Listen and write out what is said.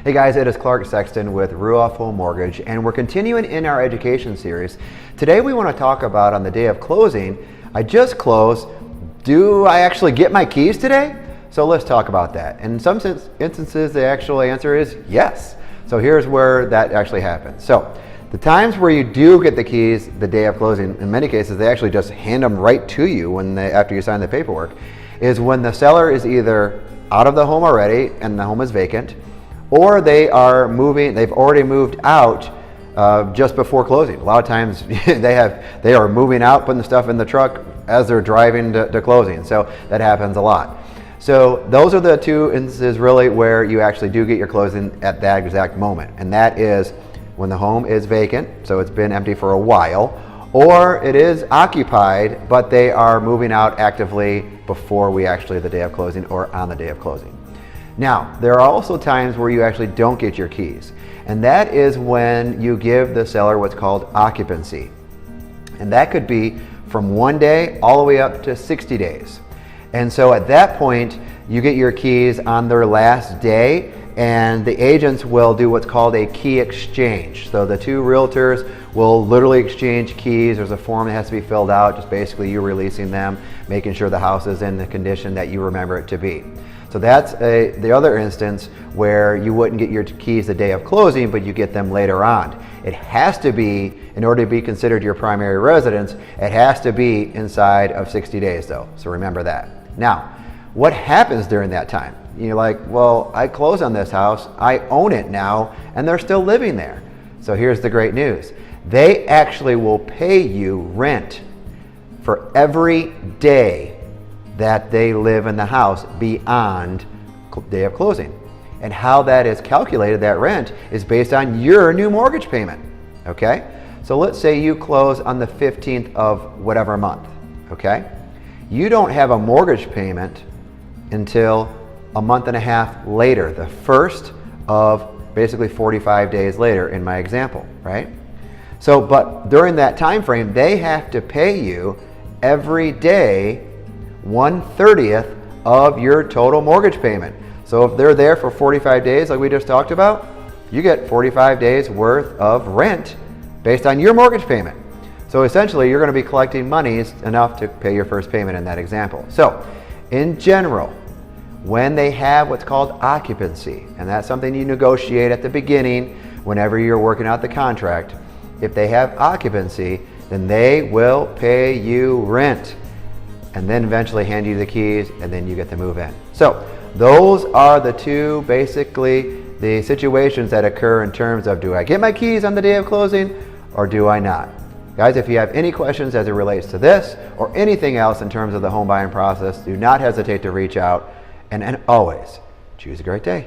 Hey guys, it is Clark Sexton with Ruoff Home Mortgage, and we're continuing in our education series. Today we want to talk about, on the day of closing, I just closed, do I actually get my keys today? So let's talk about that. In some instances, the actual answer is yes. So here's where that actually happens. So the times where you do get the keys the day of closing, in many cases they actually just hand them right to you after you sign the paperwork, is when the seller is either out of the home already and the home is vacant, or they've already moved out just before closing. A lot of times they are moving out, putting the stuff in the truck as they're driving to closing. So that happens a lot. So those are the two instances really where you actually do get your closing at that exact moment. And that is when the home is vacant, so it's been empty for a while, or it is occupied, but they are moving out actively before the day of closing or on the day of closing. Now, there are also times where you actually don't get your keys, and that is when you give the seller what's called occupancy. And that could be from 1 day all the way up to 60 days. And so at that point, you get your keys on their last day, and the agents will do what's called a key exchange. So the two realtors will literally exchange keys. There's a form that has to be filled out, just basically you releasing them, making sure the house is in the condition that you remember it to be. So that's the other instance where you wouldn't get your keys the day of closing, but you get them later on. It has to be, in order to be considered your primary residence, it has to be inside of 60 days though, so remember that. Now, what happens during that time? You're like, well, I closed on this house, I own it now, and they're still living there. So here's the great news. They actually will pay you rent for every day that they live in the house beyond day of closing. And how that is calculated, that rent, is based on your new mortgage payment, okay? So let's say you close on the 15th of whatever month, okay? You don't have a mortgage payment until a month and a half later, the first of basically 45 days later in my example, right? So, but during that time frame, they have to pay you every day 1/30th of your total mortgage payment. So if they're there for 45 days like we just talked about, you get 45 days worth of rent based on your mortgage payment. So essentially you're going to be collecting monies enough to pay your first payment in that example. So in general, when they have what's called occupancy, and that's something you negotiate at the beginning whenever you're working out the contract, if they have occupancy, then they will pay you rent and then eventually hand you the keys, and then you get to move in. So those are the two, basically, the situations that occur in terms of, do I get my keys on the day of closing or do I not? Guys, if you have any questions as it relates to this or anything else in terms of the home buying process, do not hesitate to reach out, and always choose a great day.